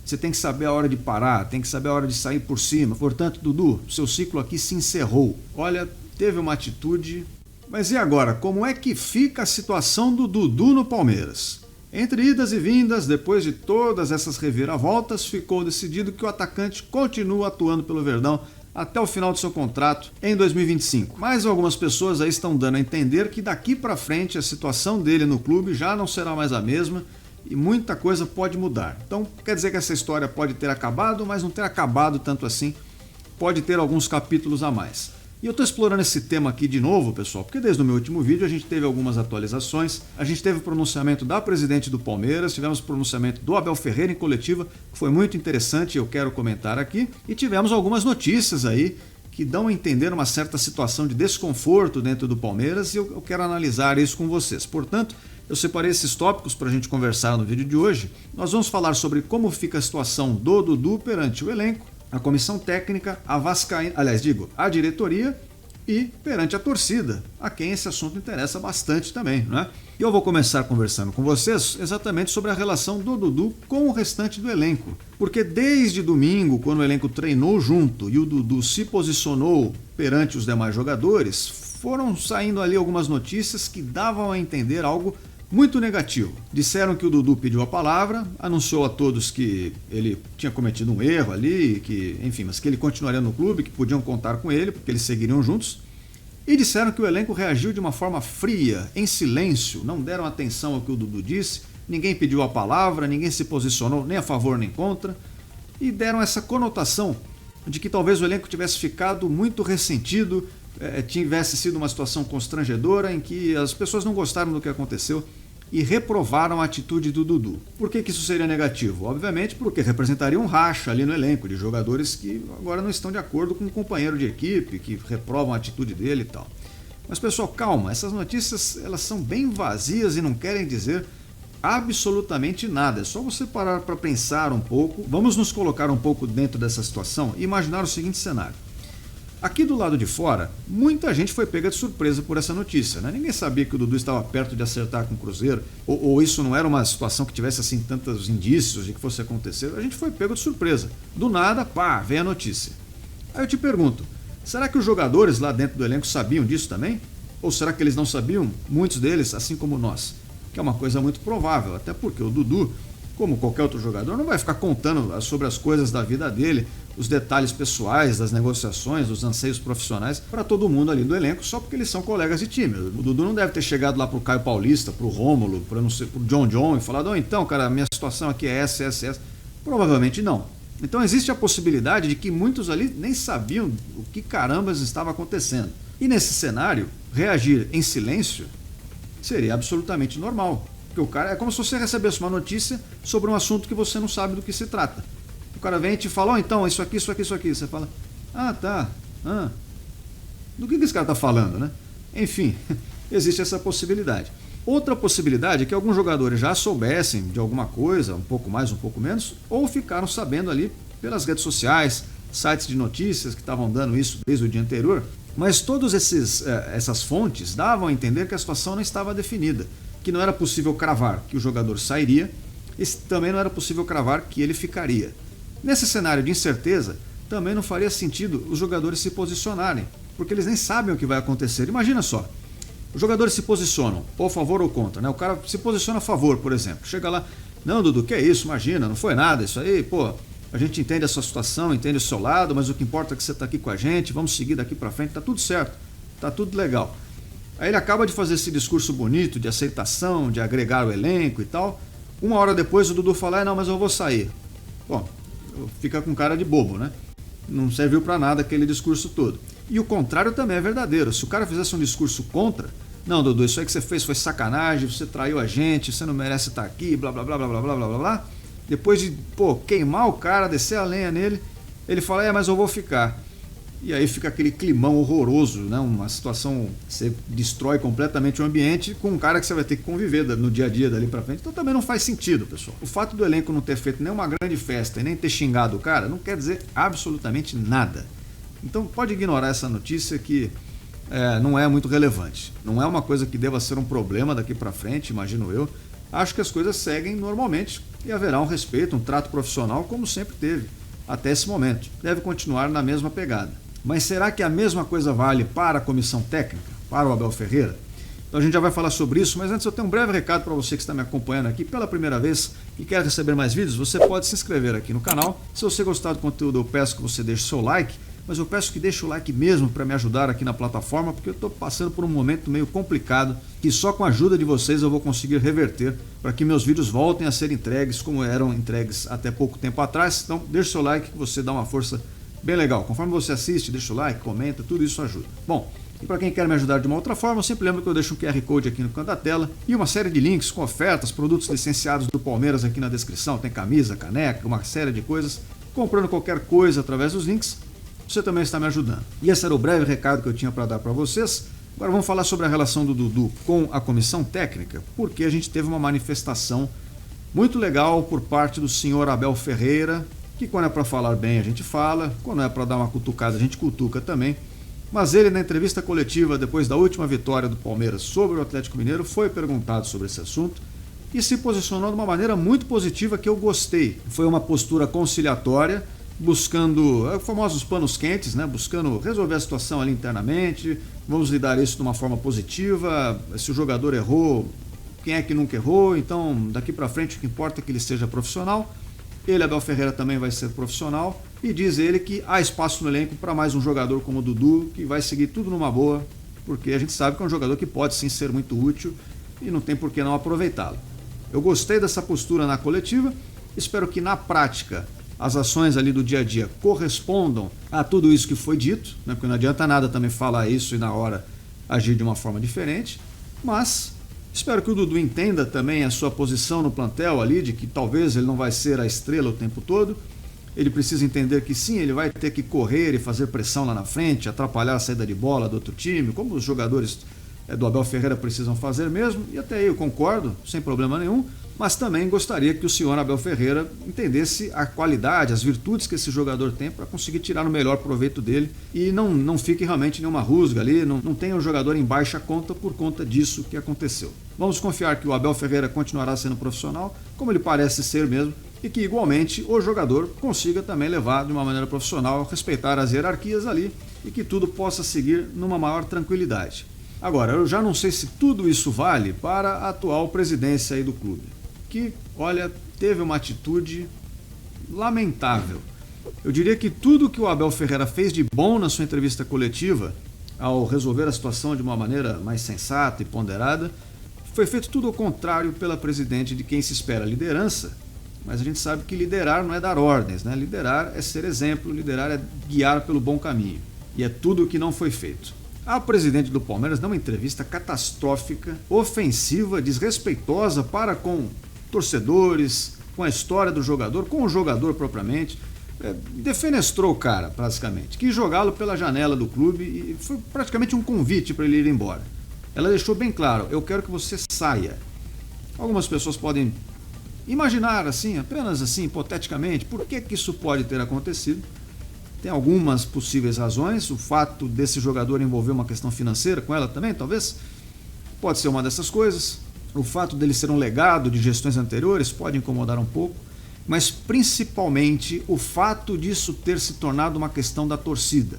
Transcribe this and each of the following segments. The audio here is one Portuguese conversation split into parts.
Você tem que saber a hora de parar, tem que saber a hora de sair por cima. Portanto, Dudu, seu ciclo aqui se encerrou. Olha, teve uma atitude... Mas e agora, como é que fica a situação do Dudu no Palmeiras? Entre idas e vindas, depois de todas essas reviravoltas, ficou decidido que o atacante continua atuando pelo Verdão até o final do seu contrato em 2025. Mas algumas pessoas aí estão dando a entender que daqui para frente a situação dele no clube já não será mais a mesma e muita coisa pode mudar. Então quer dizer que essa história pode ter acabado, mas não ter acabado tanto assim, pode ter alguns capítulos a mais. E eu estou explorando esse tema aqui de novo, pessoal, porque desde o meu último vídeo a gente teve algumas atualizações, a gente teve o pronunciamento da presidente do Palmeiras, tivemos o pronunciamento do Abel Ferreira em coletiva, que foi muito interessante, eu quero comentar aqui, e tivemos algumas notícias aí que dão a entender uma certa situação de desconforto dentro do Palmeiras e eu quero analisar isso com vocês. Portanto, eu separei esses tópicos para a gente conversar no vídeo de hoje. Nós vamos falar sobre como fica a situação do Dudu perante o elenco, a comissão técnica, a diretoria e perante a torcida, a quem esse assunto interessa bastante também, né? E eu vou começar conversando com vocês exatamente sobre a relação do Dudu com o restante do elenco. Porque desde domingo, quando o elenco treinou junto e o Dudu se posicionou perante os demais jogadores, foram saindo ali algumas notícias que davam a entender algo muito negativo. Disseram que o Dudu pediu a palavra, anunciou a todos que ele tinha cometido um erro ali, mas que ele continuaria no clube, que podiam contar com ele, porque eles seguiriam juntos. E disseram que o elenco reagiu de uma forma fria, em silêncio, não deram atenção ao que o Dudu disse, ninguém pediu a palavra, ninguém se posicionou nem a favor nem contra, e deram essa conotação de que talvez o elenco tivesse ficado muito ressentido, tivesse sido uma situação constrangedora em que as pessoas não gostaram do que aconteceu e reprovaram a atitude do Dudu. Por que isso seria negativo? Obviamente porque representaria um racha ali no elenco de jogadores que agora não estão de acordo com o companheiro de equipe, que reprovam a atitude dele e tal. Mas pessoal, calma, essas notícias elas são bem vazias e não querem dizer absolutamente nada. É só você parar para pensar um pouco. Vamos nos colocar um pouco dentro dessa situação e imaginar o seguinte cenário. Aqui do lado de fora, muita gente foi pega de surpresa por essa notícia, né? Ninguém sabia que o Dudu estava perto de acertar com o Cruzeiro, ou isso não era uma situação que tivesse assim tantos indícios de que fosse acontecer. A gente foi pego de surpresa. Do nada, pá, vem a notícia. Aí eu te pergunto, será que os jogadores lá dentro do elenco sabiam disso também? Ou será que eles não sabiam? Muitos deles, assim como nós. Que é uma coisa muito provável, até porque o Dudu, como qualquer outro jogador, não vai ficar contando sobre as coisas da vida dele, os detalhes pessoais, das negociações, dos anseios profissionais para todo mundo ali do elenco, só porque eles são colegas de time. O Dudu não deve ter chegado lá pro Caio Paulista, pro Rômulo, pro John e falado, então, cara, minha situação aqui é essa. Provavelmente não. Então existe a possibilidade de que muitos ali nem sabiam o que carambas estava acontecendo. E nesse cenário, reagir em silêncio seria absolutamente normal. Porque o cara é como se você recebesse uma notícia sobre um assunto que você não sabe do que se trata. O cara vem e te fala, então, isso aqui. Você fala, tá. Do que esse cara está falando, né? Enfim, existe essa possibilidade. Outra possibilidade é que alguns jogadores já soubessem de alguma coisa, um pouco mais, um pouco menos, ou ficaram sabendo ali pelas redes sociais, sites de notícias que estavam dando isso desde o dia anterior. Mas todas essas fontes davam a entender que a situação não estava definida, que não era possível cravar que o jogador sairia, e também não era possível cravar que ele ficaria. Nesse cenário de incerteza, também não faria sentido os jogadores se posicionarem, porque eles nem sabem o que vai acontecer. Imagina só, os jogadores se posicionam, ou a favor ou contra, né? O cara se posiciona a favor, por exemplo, chega lá, não, Dudu, que é isso, imagina, não foi nada, isso aí, a gente entende a sua situação, entende o seu lado, mas o que importa é que você está aqui com a gente, vamos seguir daqui para frente, tá tudo certo, tá tudo legal. Aí ele acaba de fazer esse discurso bonito de aceitação, de agregar o elenco e tal. Uma hora depois o Dudu fala, não, mas eu vou sair. Bom, fica com cara de bobo, né? Não serviu para nada aquele discurso todo. E o contrário também é verdadeiro. Se o cara fizesse um discurso contra, não, Dudu, isso aí que você fez foi sacanagem, você traiu a gente, você não merece estar aqui, blá, blá, blá, blá, blá, blá, blá, blá. Depois de, queimar o cara, descer a lenha nele, ele fala, mas eu vou ficar. E aí fica aquele climão horroroso, né? Uma situação, você destrói completamente o ambiente com um cara que você vai ter que conviver no dia a dia dali pra frente. Então também não faz sentido, pessoal. O fato do elenco não ter feito nenhuma grande festa e nem ter xingado o cara não quer dizer absolutamente nada. Então pode ignorar essa notícia que não é muito relevante. Não é uma coisa que deva ser um problema daqui pra frente, imagino eu. acho que as coisas seguem normalmente e haverá um respeito, um trato profissional como sempre teve até esse momento. Deve continuar na mesma pegada. Mas será que a mesma coisa vale para a comissão técnica, para o Abel Ferreira? Então a gente já vai falar sobre isso, mas antes eu tenho um breve recado para você que está me acompanhando aqui pela primeira vez e quer receber mais vídeos. Você pode se inscrever aqui no canal. Se você gostar do conteúdo, eu peço que você deixe seu like, mas eu peço que deixe o like mesmo para me ajudar aqui na plataforma, porque eu estou passando por um momento meio complicado que só com a ajuda de vocês eu vou conseguir reverter para que meus vídeos voltem a ser entregues como eram entregues até pouco tempo atrás. Então deixe seu like que você dá uma força bem legal. Conforme você assiste, deixa o like, comenta, tudo isso ajuda. Bom, e para quem quer me ajudar de uma outra forma, eu sempre lembro que eu deixo um QR Code aqui no canto da tela e uma série de links com ofertas, produtos licenciados do Palmeiras aqui na descrição. Tem camisa, caneca, uma série de coisas. Comprando qualquer coisa através dos links, você também está me ajudando. E esse era o breve recado que eu tinha para dar para vocês. Agora vamos falar sobre a relação do Dudu com a comissão técnica, porque a gente teve uma manifestação muito legal por parte do senhor Abel Ferreira, que quando é para falar bem a gente fala, quando é para dar uma cutucada a gente cutuca também. Mas ele, na entrevista coletiva depois da última vitória do Palmeiras sobre o Atlético Mineiro, foi perguntado sobre esse assunto e se posicionou de uma maneira muito positiva que eu gostei. Foi uma postura conciliatória, buscando os famosos panos quentes, né? Buscando resolver a situação ali internamente, vamos lidar isso de uma forma positiva, se o jogador errou, quem é que nunca errou, então daqui para frente o que importa é que ele seja profissional. Ele, Abel Ferreira, também vai ser profissional e diz ele que há espaço no elenco para mais um jogador como o Dudu, que vai seguir tudo numa boa, porque a gente sabe que é um jogador que pode sim ser muito útil e não tem por que não aproveitá-lo. Eu gostei dessa postura na coletiva, espero que na prática as ações ali do dia a dia correspondam a tudo isso que foi dito, né? Porque não adianta nada também falar isso e na hora agir de uma forma diferente, mas espero que o Dudu entenda também a sua posição no plantel ali, de que talvez ele não vai ser a estrela o tempo todo. Ele precisa entender que sim, ele vai ter que correr e fazer pressão lá na frente, atrapalhar a saída de bola do outro time, como os jogadores do Abel Ferreira precisam fazer mesmo, e até aí eu concordo, sem problema nenhum, mas também gostaria que o senhor Abel Ferreira entendesse a qualidade, as virtudes que esse jogador tem para conseguir tirar o melhor proveito dele e não fique realmente nenhuma rusga ali, não tenha o jogador em baixa conta por conta disso que aconteceu. Vamos confiar que o Abel Ferreira continuará sendo profissional, como ele parece ser mesmo, e que igualmente o jogador consiga também levar de uma maneira profissional, respeitar as hierarquias ali e que tudo possa seguir numa maior tranquilidade. Agora, eu já não sei se tudo isso vale para a atual presidência aí do clube, que, olha, teve uma atitude lamentável. Eu diria que tudo que o Abel Ferreira fez de bom na sua entrevista coletiva, ao resolver a situação de uma maneira mais sensata e ponderada, foi feito tudo ao contrário pela presidente de quem se espera liderança, mas a gente sabe que liderar não é dar ordens, né? Liderar é ser exemplo, liderar é guiar pelo bom caminho, e é tudo o que não foi feito. A presidente do Palmeiras deu uma entrevista catastrófica, ofensiva, desrespeitosa para com torcedores, com a história do jogador, com o jogador propriamente. Defenestrou o cara, basicamente. Quis jogá-lo pela janela do clube e foi praticamente um convite para ele ir embora. Ela deixou bem claro, eu quero que você saia. Algumas pessoas podem imaginar assim, apenas assim, hipoteticamente, por que isso pode ter acontecido. Tem algumas possíveis razões, o fato desse jogador envolver uma questão financeira com ela também, talvez, pode ser uma dessas coisas. O fato dele ser um legado de gestões anteriores pode incomodar um pouco, mas principalmente o fato disso ter se tornado uma questão da torcida.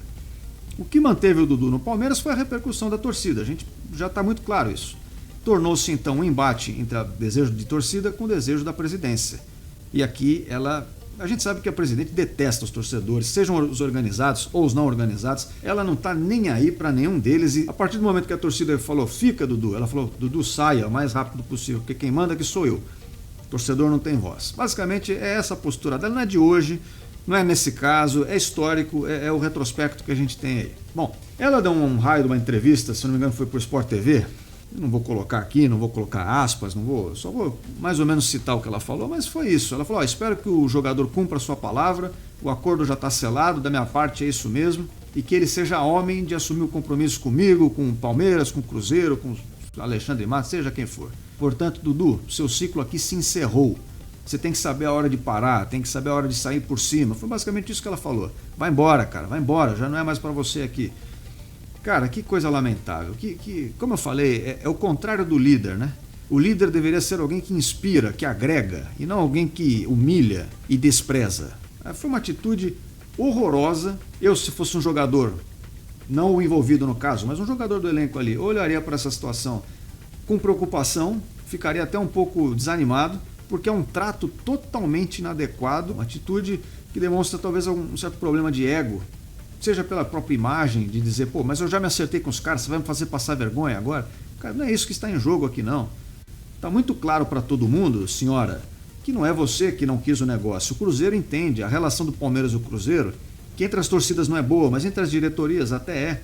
O que manteve o Dudu no Palmeiras foi a repercussão da torcida, a gente já está muito claro isso. Tornou-se então um embate entre o desejo de torcida com o desejo da presidência. E aqui a gente sabe que a presidente detesta os torcedores, sejam os organizados ou os não organizados, ela não está nem aí para nenhum deles e a partir do momento que a torcida falou, fica Dudu, ela falou, Dudu saia o mais rápido possível, porque quem manda aqui sou eu, o torcedor não tem voz. Basicamente é essa a postura dela, não é de hoje, não é nesse caso, é histórico, é o retrospecto que a gente tem aí. Bom, ela deu um raio de uma entrevista, se não me engano foi por Sport TV, eu não vou colocar aqui, não vou colocar aspas, só vou mais ou menos citar o que ela falou, mas foi isso. Ela falou, espero que o jogador cumpra a sua palavra, o acordo já está selado, da minha parte é isso mesmo, e que ele seja homem de assumir o compromisso comigo, com o Palmeiras, com o Cruzeiro, com o Alexandre Matos, seja quem for. Portanto, Dudu, seu ciclo aqui se encerrou. Você tem que saber a hora de parar, tem que saber a hora de sair por cima. Foi basicamente isso que ela falou. Vai embora, cara, vai embora, já não é mais para você aqui. Cara, que coisa lamentável. Como eu falei, é o contrário do líder, né? O líder deveria ser alguém que inspira, que agrega, e não alguém que humilha e despreza. Foi uma atitude horrorosa. Eu, se fosse um jogador, não o envolvido no caso, mas um jogador do elenco ali, olharia para essa situação com preocupação, ficaria até um pouco desanimado, porque é um trato totalmente inadequado, uma atitude que demonstra talvez um certo problema de ego, seja pela própria imagem, de dizer, pô, mas eu já me acertei com os caras, você vai me fazer passar vergonha agora? Cara, não é isso que está em jogo aqui não. Está muito claro para todo mundo, senhora, que não é você que não quis o negócio. O Cruzeiro entende, a relação do Palmeiras e o Cruzeiro, que entre as torcidas não é boa, mas entre as diretorias até é.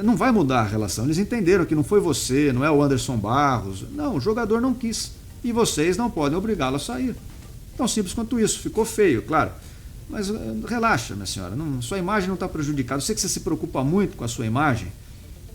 Não vai mudar a relação. Eles entenderam que não foi você, não é o Anderson Barros. Não, o jogador não quis. E vocês não podem obrigá-lo a sair. Tão simples quanto isso. Ficou feio, claro. Mas relaxa, minha senhora. Sua imagem não está prejudicada. Eu sei que você se preocupa muito com a sua imagem,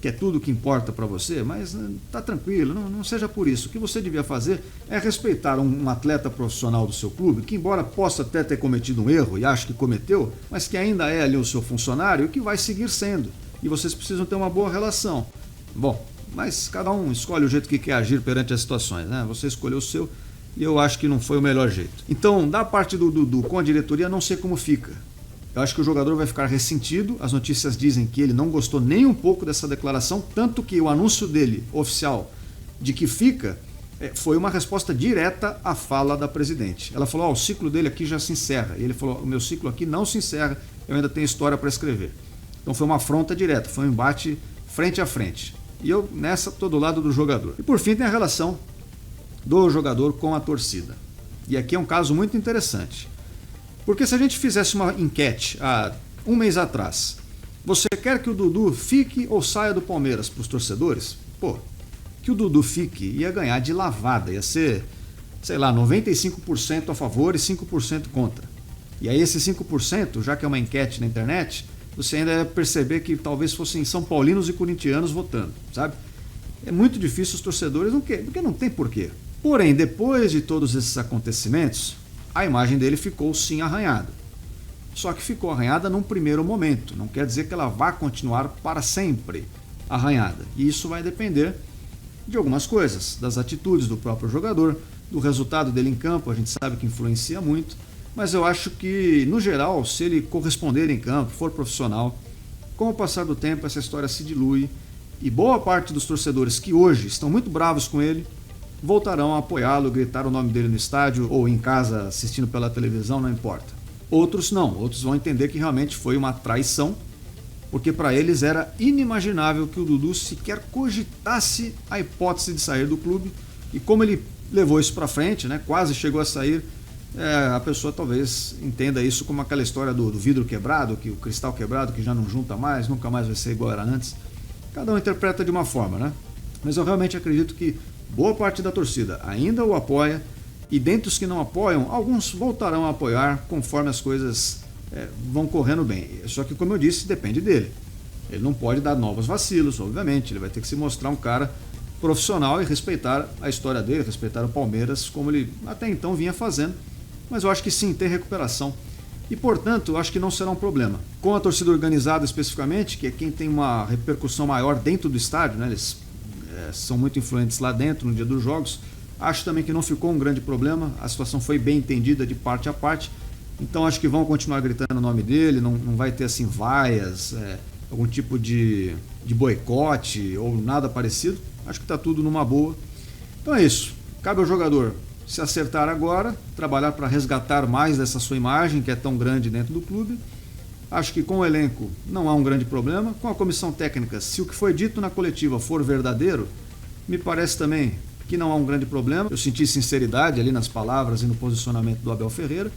que é tudo o que importa para você, mas tá tranquilo, não seja por isso. O que você devia fazer é respeitar um atleta profissional do seu clube, que embora possa até ter cometido um erro e acho que cometeu, mas que ainda é ali o seu funcionário e que vai seguir sendo. E vocês precisam ter uma boa relação. Bom, mas cada um escolhe o jeito que quer agir perante as situações, né? Você escolheu o seu e eu acho que não foi o melhor jeito. Então, da parte do Dudu com a diretoria, não sei como fica. Eu acho que o jogador vai ficar ressentido. As notícias dizem que ele não gostou nem um pouco dessa declaração, tanto que o anúncio dele, oficial, de que fica, foi uma resposta direta à fala da presidente. Ela falou, o ciclo dele aqui já se encerra. E ele falou, o meu ciclo aqui não se encerra, eu ainda tenho história para escrever. Então foi uma afronta direta, foi um embate frente a frente. E eu nessa estou do lado do jogador. E por fim tem a relação do jogador com a torcida. E aqui é um caso muito interessante. Porque se a gente fizesse uma enquete há um mês atrás, você quer que o Dudu fique ou saia do Palmeiras para os torcedores? Pô, que o Dudu fique ia ganhar de lavada, ia ser, sei lá, 95% a favor e 5% contra. E aí esse 5%, já que é uma enquete na internet, você ainda ia perceber que talvez fossem são paulinos e corintianos votando, sabe? É muito difícil os torcedores, porque não tem porquê. Porém, depois de todos esses acontecimentos, a imagem dele ficou sim arranhada. Só que ficou arranhada num primeiro momento, não quer dizer que ela vá continuar para sempre arranhada. E isso vai depender de algumas coisas, das atitudes do próprio jogador, do resultado dele em campo, a gente sabe que influencia muito, mas eu acho que, no geral, se ele corresponder em campo, for profissional, com o passar do tempo essa história se dilui e boa parte dos torcedores que hoje estão muito bravos com ele, voltarão a apoiá-lo, gritar o nome dele no estádio ou em casa assistindo pela televisão, não importa. Outros não, outros vão entender que realmente foi uma traição, porque para eles era inimaginável que o Dudu sequer cogitasse a hipótese de sair do clube, e como ele levou isso para frente, né, quase chegou a sair, a pessoa talvez entenda isso como aquela história do vidro quebrado, que o cristal quebrado que já não junta mais, nunca mais vai ser igual era antes. Cada um interpreta de uma forma, né? Mas eu realmente acredito que boa parte da torcida ainda o apoia, e dentre os que não apoiam, alguns voltarão a apoiar conforme as coisas vão correndo bem. Só que, como eu disse, depende dele. Ele não pode dar novos vacilos, obviamente. Ele vai ter que se mostrar um cara profissional e respeitar a história dele, respeitar o Palmeiras, como ele até então vinha fazendo. Mas eu acho que sim, tem recuperação. E, portanto, eu acho que não será um problema. Com a torcida organizada especificamente, que é quem tem uma repercussão maior dentro do estádio, né? Eles são muito influentes lá dentro no dia dos jogos, acho também que não ficou um grande problema, a situação foi bem entendida de parte a parte, então acho que vão continuar gritando o nome dele, não vai ter assim vaias, algum tipo de boicote ou nada parecido, acho que está tudo numa boa. Então é isso, cabe ao jogador se acertar agora, trabalhar para resgatar mais dessa sua imagem que é tão grande dentro do clube. Acho que com o elenco não há um grande problema. Com a comissão técnica, se o que foi dito na coletiva for verdadeiro, me parece também que não há um grande problema. Eu senti sinceridade ali nas palavras e no posicionamento do Abel Ferreira.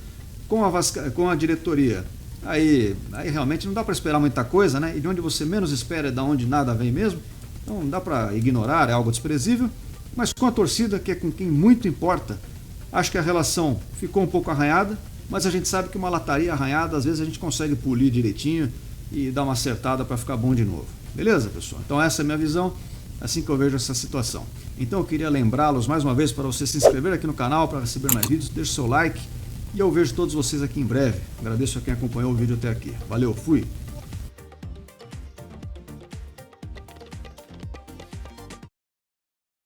Com a diretoria, aí realmente não dá para esperar muita coisa, né? E de onde você menos espera é de onde nada vem mesmo. Então não dá para ignorar, é algo desprezível. Mas com a torcida, que é com quem muito importa, acho que a relação ficou um pouco arranhada. Mas a gente sabe que uma lataria arranhada, às vezes a gente consegue polir direitinho e dar uma acertada para ficar bom de novo. Beleza, pessoal? Então essa é a minha visão, assim que eu vejo essa situação. Então eu queria lembrá-los mais uma vez para você se inscrever aqui no canal para receber mais vídeos, deixe seu like e eu vejo todos vocês aqui em breve. Agradeço a quem acompanhou o vídeo até aqui. Valeu, fui!